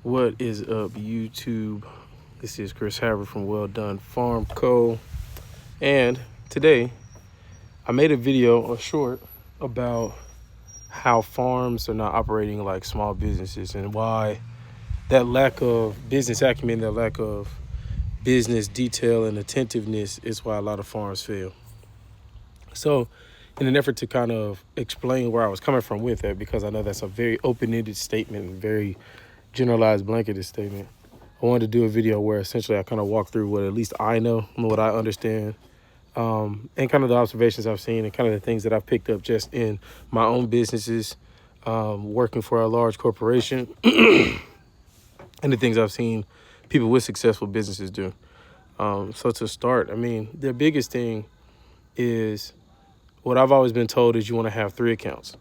What is up, YouTube? This is Chris Havard from Well Done Farm Co. And today I made a video, a short, about how farms are not operating like small businesses and why that lack of business acumen, that lack of business detail and attentiveness is why a lot of farms fail. So, in an effort to kind of explain where I was coming from with that, because I know that's a very open-ended statement, very generalized blanketed statement, I wanted to do a video where essentially I kind of walk through what at least I know and what I understand, and kind of the observations I've seen and kind of the things that I've picked up just in my own businesses, working for a large corporation, and the things I've seen people with successful businesses do. So to start, I mean, the biggest thing is what I've always been told is you want to have three accounts.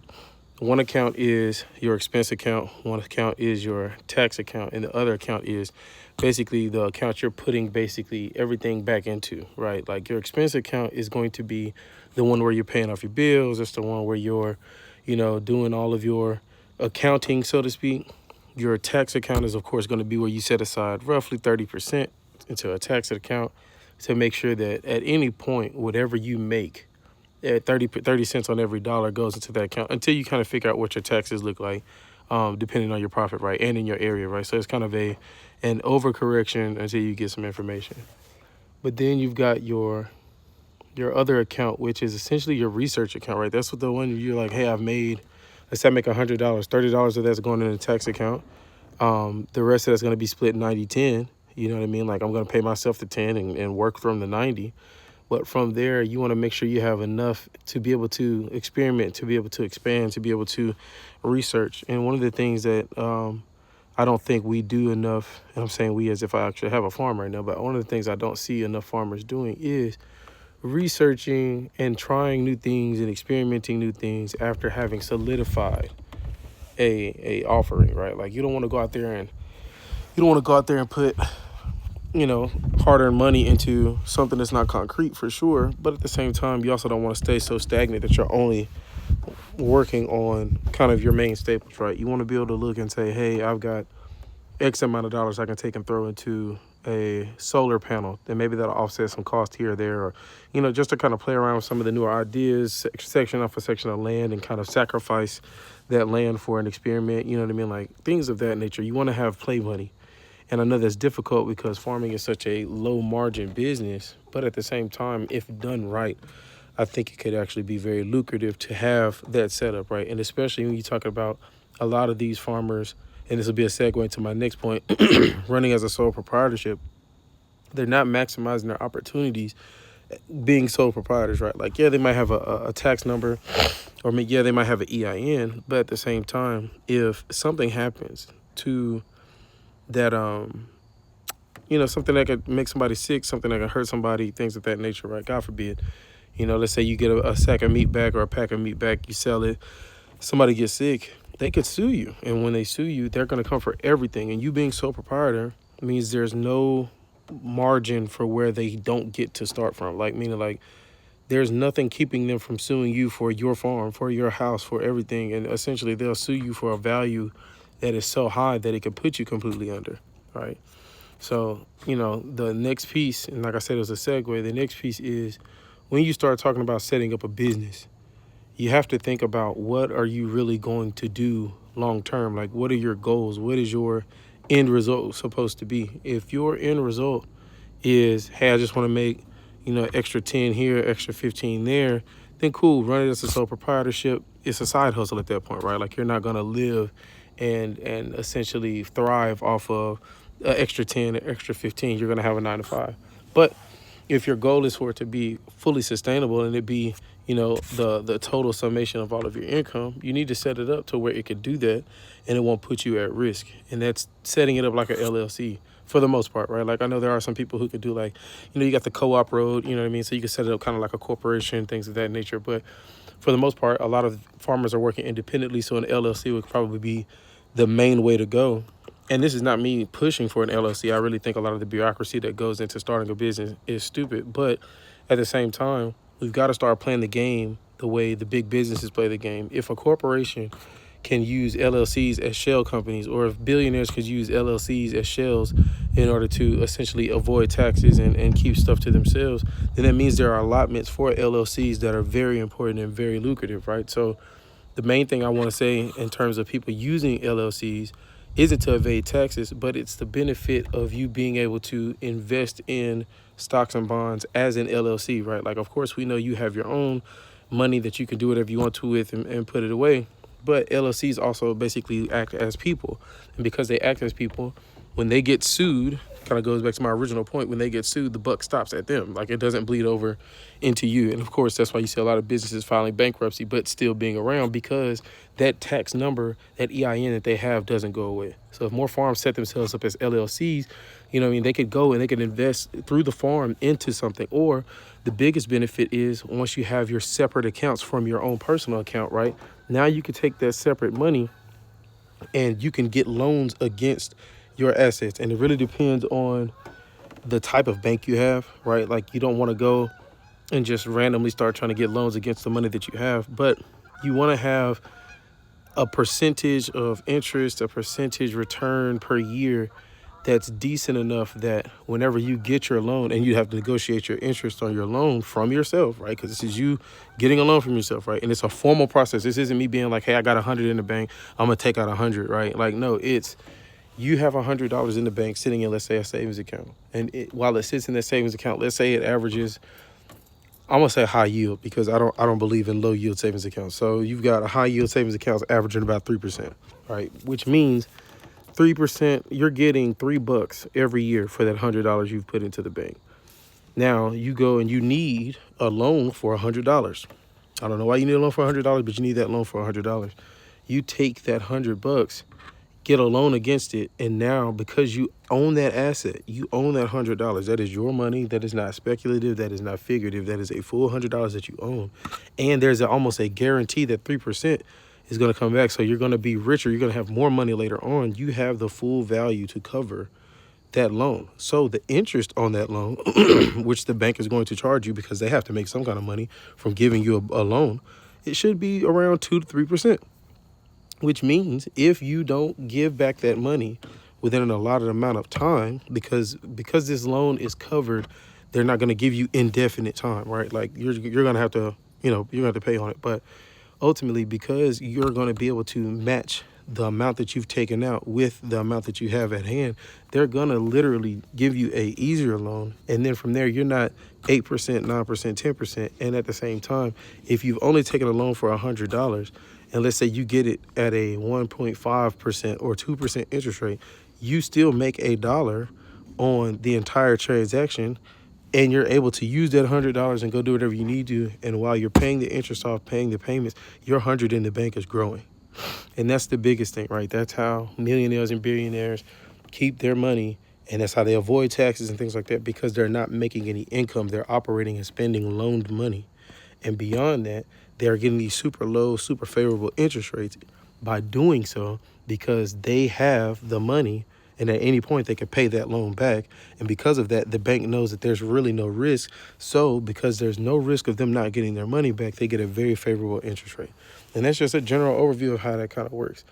One account is your expense account, one account is your tax account, and the other account is basically the account you're putting basically everything back into, right? Like your expense account is going to be the one where you're paying off your bills. It's the one where you're, doing all of your accounting, so to speak. Your tax account is, of course, going to be where you set aside roughly 30% into a tax account to make sure that at any point, whatever you make, at 30 cents on every dollar goes into that account until you kind of figure out what your taxes look like, depending on your profit, right, and in your area, right? So it's kind of an overcorrection until you get some information. But then you've got your other account, which is essentially your research account, right? That's what the one you're like, hey, let's say I make $100, $30 of that's going in the tax account. The rest of that's going to be split 90-10. You know what I mean? Like I'm going to pay myself the 10 and work from the 90. But from there, you want to make sure you have enough to be able to experiment, to be able to expand, to be able to research. And one of the things that I don't think we do enough, and I'm saying we as if I actually have a farm right now, but one of the things I don't see enough farmers doing is researching and trying new things and experimenting new things after having solidified a offering, right? Like you don't want to go out there and put hard-earned money into something that's not concrete for sure. But at the same time, you also don't want to stay so stagnant that you're only working on kind of your main staples, right? You want to be able to look and say, hey, I've got X amount of dollars I can take and throw into a solar panel. Then maybe that'll offset some cost here or there, or, just to kind of play around with some of the newer ideas, section off a section of land and kind of sacrifice that land for an experiment. You know what I mean? Like things of that nature. You want to have play money. And I know that's difficult because farming is such a low margin business, but at the same time, if done right, I think it could actually be very lucrative to have that setup, right? And especially when you talk about a lot of these farmers, and this will be a segue into my next point, running as a sole proprietorship, they're not maximizing their opportunities being sole proprietors, right? Like, yeah, they might have a tax number, or yeah, they might have an EIN, but at the same time, if something happens to that something that could make somebody sick, something that could hurt somebody, things of that nature, right? God forbid. Let's say you get a sack of meat back or a pack of meat back, you sell it, somebody gets sick, they could sue you. And when they sue you, they're going to come for everything. And you being sole proprietor means there's no margin for where they don't get to start from. Like, meaning like there's nothing keeping them from suing you for your farm, for your house, for everything. And essentially they'll sue you for a value that is so high that it could put you completely under, right? So, the next piece, and like I said, it was a segue, the next piece is when you start talking about setting up a business, you have to think about what are you really going to do long term? Like, what are your goals? What is your end result supposed to be? If your end result is, hey, I just want to make, extra 10 here, extra 15 there, then cool, run it as a sole proprietorship. It's a side hustle at that point, right? Like you're not going to live and essentially thrive off of an extra 10, an extra 15. You're going to have a 9 to 5. But if your goal is for it to be fully sustainable and it be, the total summation of all of your income, you need to set it up to where it could do that and it won't put you at risk. And that's setting it up like an LLC for the most part, right? Like I know there are some people who could do like, you got the co-op road, you know what I mean? So you can set it up kind of like a corporation, things of that nature. But for the most part, a lot of farmers are working independently. So an LLC would probably be the main way to go. And this is not me pushing for an LLC. I really think a lot of the bureaucracy that goes into starting a business is stupid. But at the same time, we've got to start playing the game the way the big businesses play the game. If a corporation can use LLCs as shell companies, or if billionaires could use LLCs as shells in order to essentially avoid taxes and keep stuff to themselves, then that means there are allotments for LLCs that are very important and very lucrative, right? So the main thing I want to say in terms of people using LLCs isn't to evade taxes, but it's the benefit of you being able to invest in stocks and bonds as an LLC, right? Like, of course, we know you have your own money that you can do whatever you want to with and put it away. But LLCs also basically act as people. And because they act as people, when they get sued, kind of goes back to my original point, when they get sued, the buck stops at them. Like, it doesn't bleed over into you. And of course, that's why you see a lot of businesses filing bankruptcy, but still being around, because that tax number, that EIN that they have doesn't go away. So if more farms set themselves up as LLCs, you know what I mean, they could go and they could invest through the farm into something. Or the biggest benefit is once you have your separate accounts from your own personal account, right? Now you can take that separate money and you can get loans against your assets. And it really depends on the type of bank you have, right? Like, you don't want to go and just randomly start trying to get loans against the money that you have, but you want to have a percentage of interest, a percentage return per year that's decent enough that whenever you get your loan, and you have to negotiate your interest on your loan from yourself, right? Because this is you getting a loan from yourself, right? And it's a formal process. This isn't me being like, hey, I got 100 in the bank, I'm gonna take out 100, right? Like, no, it's you have $100 in the bank sitting in, let's say, a savings account. And while it sits in that savings account, let's say it averages, I'm gonna say high yield, because I don't believe in low yield savings accounts. So you've got a high yield savings account averaging about 3%, right? Which means 3%, you're getting $3 every year for that $100 you've put into the bank. Now you go and you need a loan for $100. I don't know why you need a loan for $100, but you need that loan for $100. You take that $100, get a loan against it, and now, because you own that asset, you own that $100. That is your money. That is not speculative. That is not figurative. That is a full $100 that you own, and there's almost a guarantee that 3% is going to come back. So you're going to be richer. You're going to have more money later on. You have the full value to cover that loan. So the interest on that loan, which the bank is going to charge you because they have to make some kind of money from giving you a loan, it should be around 2 to 3%. Which means if you don't give back that money within an allotted amount of time, because this loan is covered, they're not going to give you indefinite time, right? Like, you're going to have to, you're going to have to pay on it. But ultimately, because you're going to be able to match the amount that you've taken out with the amount that you have at hand, they're going to literally give you a easier loan. And then from there, you're not 8%, 9%, 10%. And at the same time, if you've only taken a loan for $100, and let's say you get it at a 1.5% or 2% interest rate, you still make $1 on the entire transaction, and you're able to use that $100 and go do whatever you need to. And while you're paying the interest off, paying the payments, your 100 in the bank is growing. And that's the biggest thing, right? That's how millionaires and billionaires keep their money, and that's how they avoid taxes and things like that, because they're not making any income. They're operating and spending loaned money. And beyond that, they're getting these super low, super favorable interest rates by doing so, because they have the money, and at any point they can pay that loan back. And because of that, the bank knows that there's really no risk. So because there's no risk of them not getting their money back, they get a very favorable interest rate. And that's just a general overview of how that kind of works.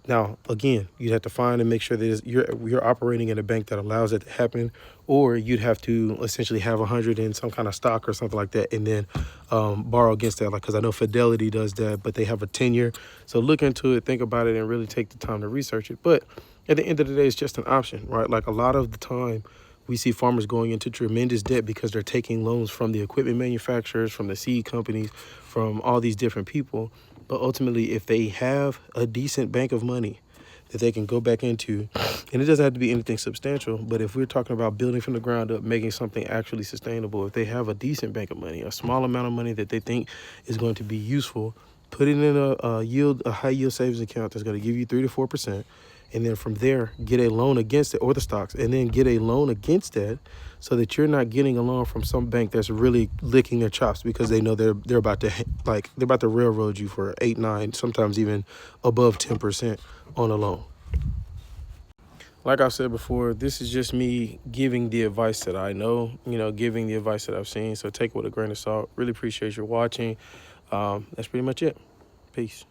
Now, again, you'd have to find and make sure that you're operating in a bank that allows it to happen, or you'd have to essentially have 100 in some kind of stock or something like that, and then borrow against that. Like, because I know Fidelity does that, but they have a 10-year. So look into it, think about it, and really take the time to research it. But at the end of the day, it's just an option, right? Like, a lot of the time, we see farmers going into tremendous debt because they're taking loans from the equipment manufacturers, from the seed companies, from all these different people. But ultimately, if they have a decent bank of money that they can go back into, and it doesn't have to be anything substantial, but if we're talking about building from the ground up, making something actually sustainable, if they have a decent bank of money, a small amount of money that they think is going to be useful, put it in a high yield savings account that's going to give you 3 to 4%. And then from there, get a loan against it, or the stocks, and then get a loan against that, so that you're not getting a loan from some bank that's really licking their chops because they know they're about to railroad you for 8, 9, sometimes even above 10% on a loan. Like I said before, this is just me giving the advice that I know, giving the advice that I've seen. So take it with a grain of salt. Really appreciate you watching. That's pretty much it. Peace.